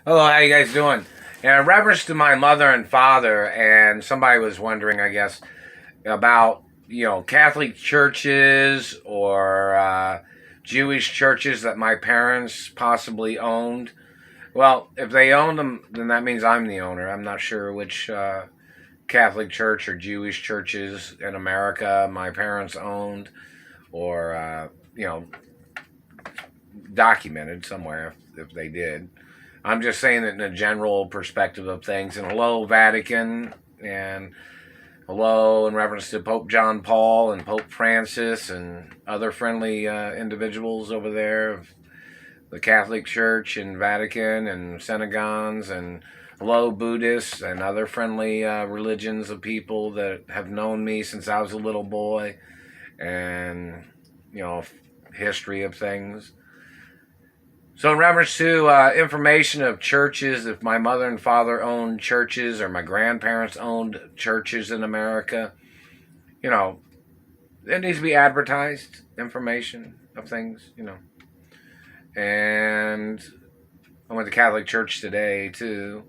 Hello, how you guys doing? In reference to my mother and father, and somebody was wondering, I guess, about Catholic churches or Jewish churches that my parents possibly owned. Well, if they own them, then that means I'm the owner. I'm not sure which Catholic church or Jewish churches in America my parents owned, or documented somewhere if they did. I'm just saying that in a general perspective of things. And hello, Vatican, and hello in reference to Pope John Paul and Pope Francis and other friendly individuals over there, the Catholic Church and Vatican and Senegons, and hello, Buddhists and other friendly religions of people that have known me since I was a little boy, and history of things. So, in reference to information of churches, if my mother and father owned churches or my grandparents owned churches in America, it needs to be advertised information of things. And I went to Catholic Church today, too,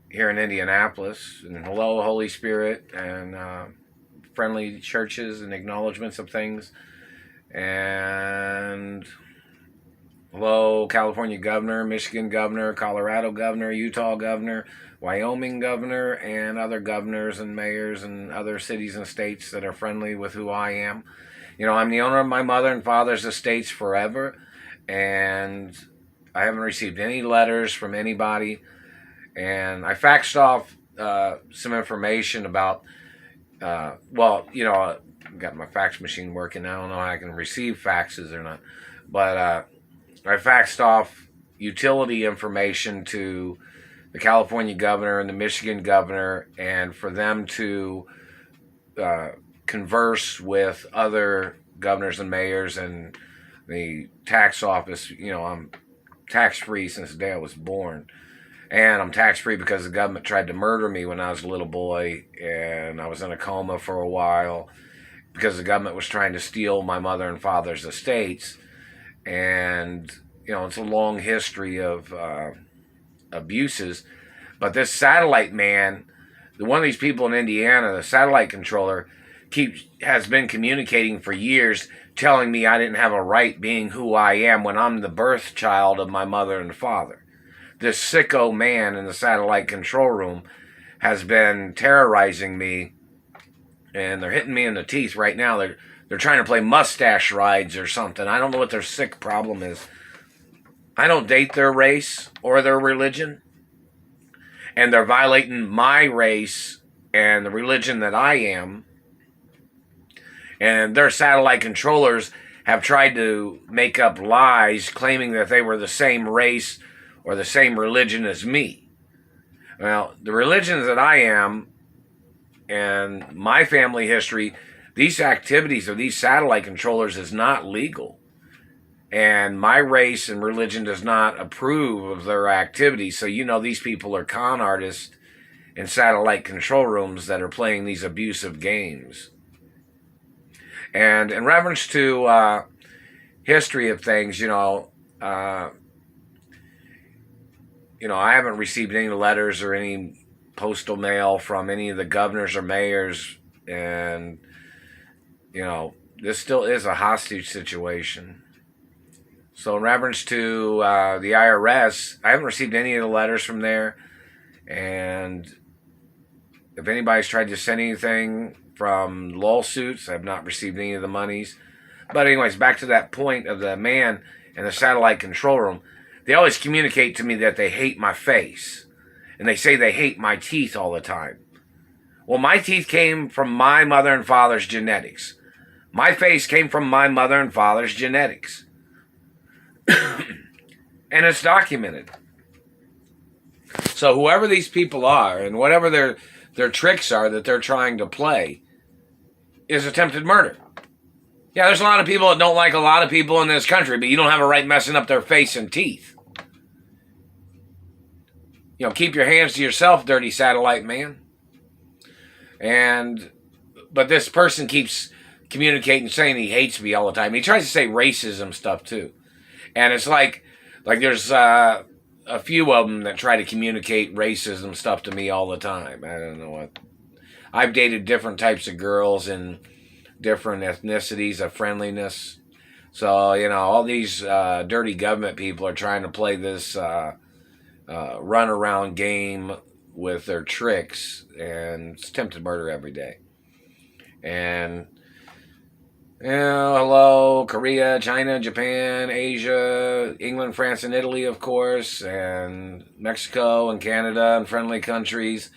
here in Indianapolis. And hello, Holy Spirit, and friendly churches and acknowledgments of things. And hello, California governor, Michigan governor, Colorado governor, Utah governor, Wyoming governor, and other governors and mayors and other cities and states that are friendly with who I am. I'm the owner of my mother and father's estates forever, and I haven't received any letters from anybody. And I faxed off some information about, I've got my fax machine working. I don't know how I can receive faxes or not, but I faxed off utility information to the California governor and the Michigan governor, and for them to converse with other governors and mayors and the tax office. I'm tax free since the day I was born. And I'm tax free because the government tried to murder me when I was a little boy, and I was in a coma for a while because the government was trying to steal my mother and father's estates. And it's a long history of abuses. But this satellite man, one of these people in Indiana, the satellite controller, has been communicating for years, telling me I didn't have a right being who I am when I'm the birth child of my mother and father. This sicko man in the satellite control room has been terrorizing me, and they're hitting me in the teeth right now. They're trying to play mustache rides or something. I don't know what their sick problem is. I don't date their race or their religion, and they're violating my race and the religion that I am. And their satellite controllers have tried to make up lies claiming that they were the same race or the same religion as me. Well, the religion that I am and my family history, these activities of these satellite controllers is not legal. And my race and religion does not approve of their activities. So these people are con artists in satellite control rooms that are playing these abusive games. And in reference to history of things, I haven't received any letters or any postal mail from any of the governors or mayors, and this still is a hostage situation. So in reference to the IRS, I haven't received any of the letters from there, and if anybody's tried to send anything from lawsuits, I've not received any of the monies. But anyways, back to that point of the man in the satellite control room. They always communicate to me that they hate my face, and they say they hate my teeth all the time. Well, my teeth came from my mother and father's genetics. My face came from my mother and father's genetics. And it's documented. So whoever these people are and whatever their tricks are that they're trying to play is attempted murder. Yeah, there's a lot of people that don't like a lot of people in this country, but you don't have a right messing up their face and teeth. Keep your hands to yourself, dirty satellite man. But this person keeps communicating, saying he hates me all the time. He tries to say racism stuff too. And it's like there's a a few of them that try to communicate racism stuff to me all the time. I don't know what. I've dated different types of girls in different ethnicities of friendliness. So, all these dirty government people are trying to play this runaround game with their tricks, and it's attempted murder every day. And, hello, Korea, China, Japan, Asia, England, France, and Italy, of course, and Mexico and Canada and friendly countries.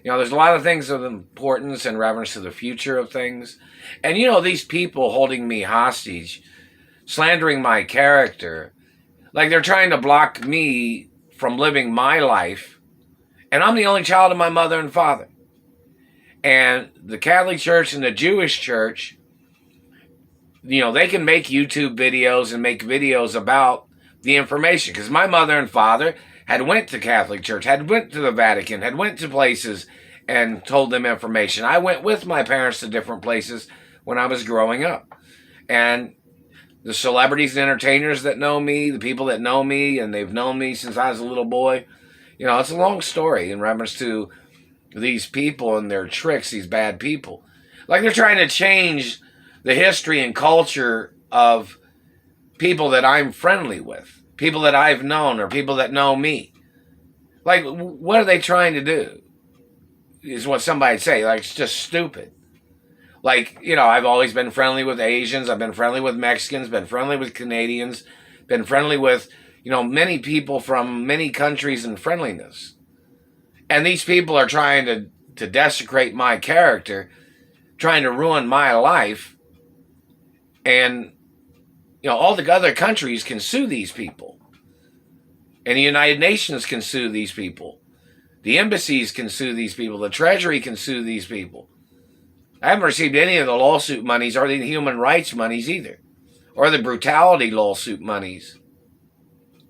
There's a lot of things of importance in reference to the future of things. And, these people holding me hostage, slandering my character, like they're trying to block me from living my life. And I'm the only child of my mother and father. And the Catholic Church and the Jewish Church, they can make YouTube videos and make videos about the information. Because my mother and father had went to Catholic Church, had went to the Vatican, had went to places and told them information. I went with my parents to different places when I was growing up. And the celebrities and entertainers that know me, the people that know me, and they've known me since I was a little boy, it's a long story in reference to these people and their tricks, these bad people. Like they're trying to change the history and culture of people that I'm friendly with, people that I've known, or people that know me. Like, what are they trying to do? Is what somebody'd say. Like, it's just stupid. Like, I've always been friendly with Asians. I've been friendly with Mexicans, been friendly with Canadians, been friendly with, many people from many countries and friendliness. And these people are trying to desecrate my character, trying to ruin my life. And, all the other countries can sue these people. And the United Nations can sue these people. The embassies can sue these people. The Treasury can sue these people. I haven't received any of the lawsuit monies or the human rights monies either. Or the brutality lawsuit monies.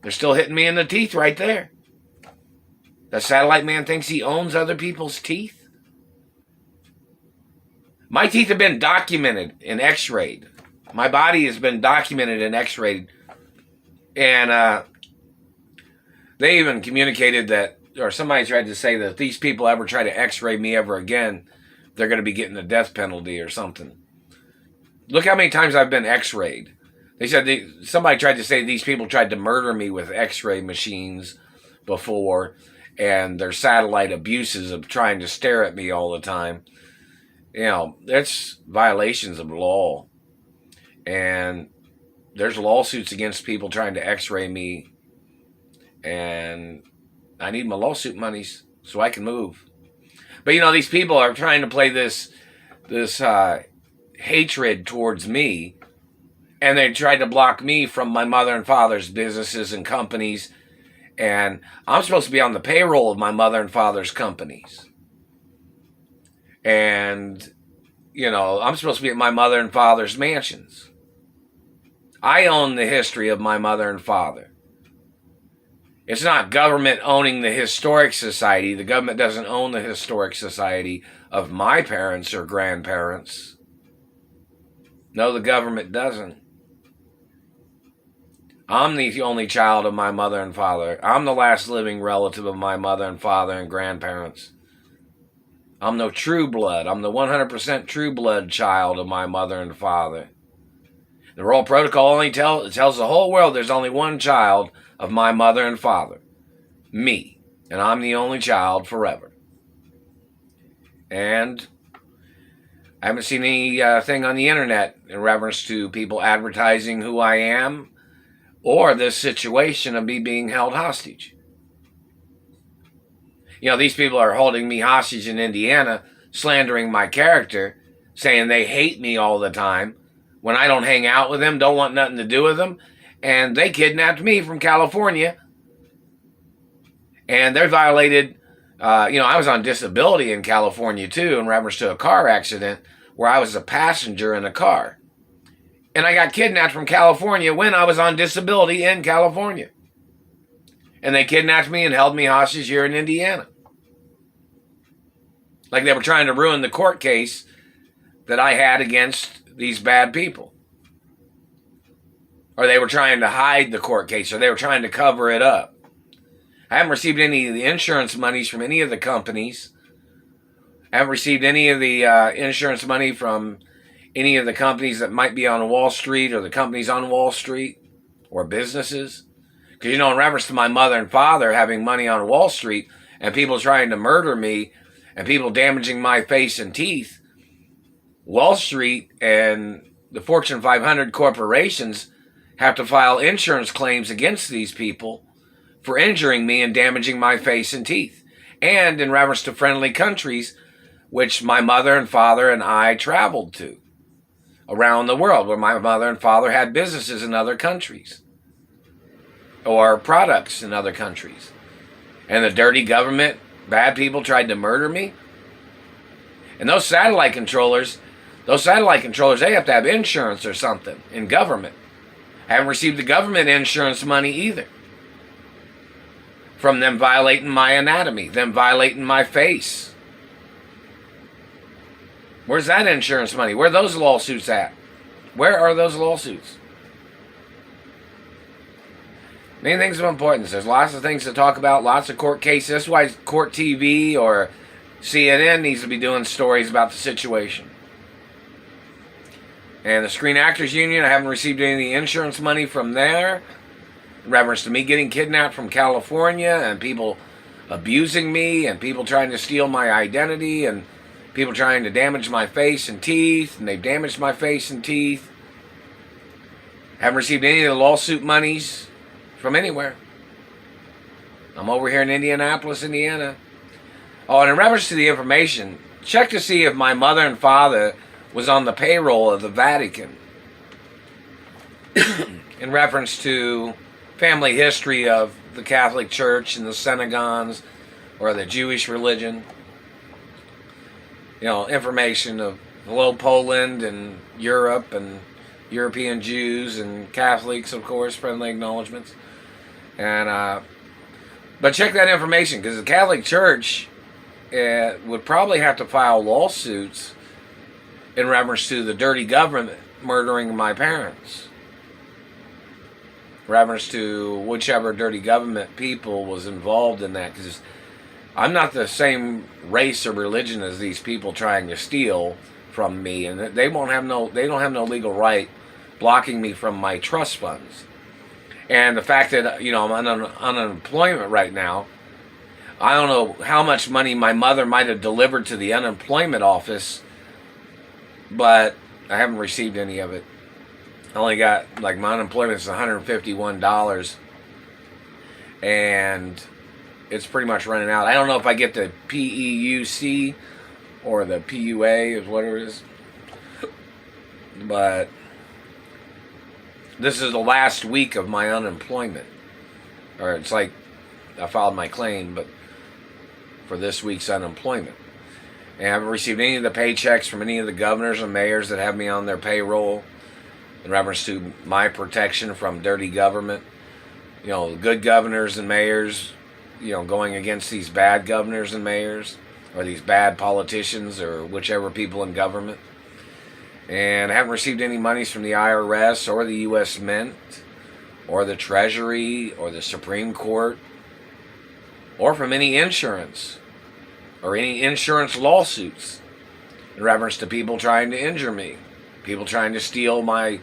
They're still hitting me in the teeth right there. The satellite man thinks he owns other people's teeth. My teeth have been documented and x-rayed. My body has been documented and x-rayed. And they even communicated that, or somebody tried to say that if these people ever try to x-ray me ever again, they're going to be getting the death penalty or something. Look how many times I've been x-rayed. They said somebody tried to say these people tried to murder me with x-ray machines before, and their satellite abuses of trying to stare at me all the time. That's violations of law. And there's lawsuits against people trying to x-ray me. And I need my lawsuit monies so I can move. But, these people are trying to play this hatred towards me. And they tried to block me from my mother and father's businesses and companies. And I'm supposed to be on the payroll of my mother and father's companies. And, I'm supposed to be at my mother and father's mansions. I own the history of my mother and father. It's not government owning the historic society. The government doesn't own the historic society of my parents or grandparents. No, the government doesn't. I'm the only child of my mother and father. I'm the last living relative of my mother and father and grandparents. I'm no true blood. I'm the 100% true blood child of my mother and father. The Royal Protocol only tells the whole world there's only one child of my mother and father. Me. And I'm the only child forever. And I haven't seen anything on the internet in reference to people advertising who I am or this situation of me being held hostage. These people are holding me hostage in Indiana, slandering my character, saying they hate me all the time when I don't hang out with them, don't want nothing to do with them. And they kidnapped me from California. And they violated, I was on disability in California too in reference to a car accident where I was a passenger in a car. And I got kidnapped from California when I was on disability in California. And they kidnapped me and held me hostage here in Indiana. Like they were trying to ruin the court case that I had against these bad people. Or they were trying to hide the court case, or they were trying to cover it up. I haven't received any of the insurance monies from any of the companies. I haven't received any of the insurance money from any of the companies that might be on Wall Street or the companies on Wall Street or businesses. Because, in reference to my mother and father having money on Wall Street and people trying to murder me and people damaging my face and teeth, Wall Street and the Fortune 500 corporations have to file insurance claims against these people for injuring me and damaging my face and teeth. And in reference to friendly countries, which my mother and father and I traveled to around the world, where my mother and father had businesses in other countries or products in other countries. And the dirty government, bad people tried to murder me. And those satellite controllers, they have to have insurance or something in government. I haven't received the government insurance money either. From them violating my anatomy, them violating my face. Where's that insurance money? Where are those lawsuits at? Where are those lawsuits? Many things of importance. There's lots of things to talk about, lots of court cases. That's why Court TV or CNN needs to be doing stories about the situation. And the Screen Actors Union, I haven't received any of the insurance money from there. In reference to me getting kidnapped from California and people abusing me and people trying to steal my identity and people trying to damage my face and teeth, and they've damaged my face and teeth. Haven't received any of the lawsuit monies from anywhere. I'm over here in Indianapolis, Indiana. Oh, and in reference to the information, check to see if my mother and father was on the payroll of the Vatican. In reference to family history of the Catholic Church and the synagogues or the Jewish religion. Information of Little Poland and Europe and European Jews and Catholics, of course, friendly acknowledgments. And but check that information, because the Catholic Church would probably have to file lawsuits in reference to the dirty government murdering my parents. In reference to whichever dirty government people was involved in that, because I'm not the same race or religion as these people trying to steal from me, and they don't have no legal right blocking me from my trust funds. And the fact that I'm on unemployment right now, I don't know how much money my mother might have delivered to the unemployment office, but I haven't received any of it. I only got, my unemployment is $151, and it's pretty much running out. I don't know if I get the PEUC or the PUA is what it is. But this is the last week of my unemployment. Or it's like I filed my claim, but for this week's unemployment. And I haven't received any of the paychecks from any of the governors and mayors that have me on their payroll in reference to my protection from dirty government. Good governors and mayors, going against these bad governors and mayors, or these bad politicians, or whichever people in government. And I haven't received any monies from the IRS, or the U.S. Mint, or the Treasury, or the Supreme Court, or from any insurance, or any insurance lawsuits in reference to people trying to injure me, people trying to steal my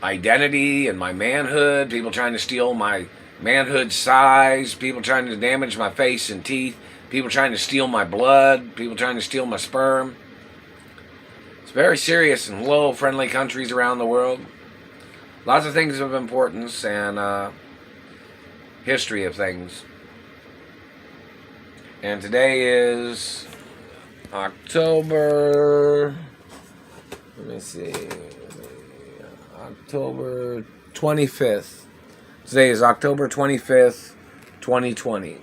identity and my manhood, people trying to steal my manhood size, people trying to damage my face and teeth, people trying to steal my blood, people trying to steal my sperm. It's very serious in little friendly countries around the world. Lots of things of importance and history of things. And today is October 25th. Today is October 25th, 2020.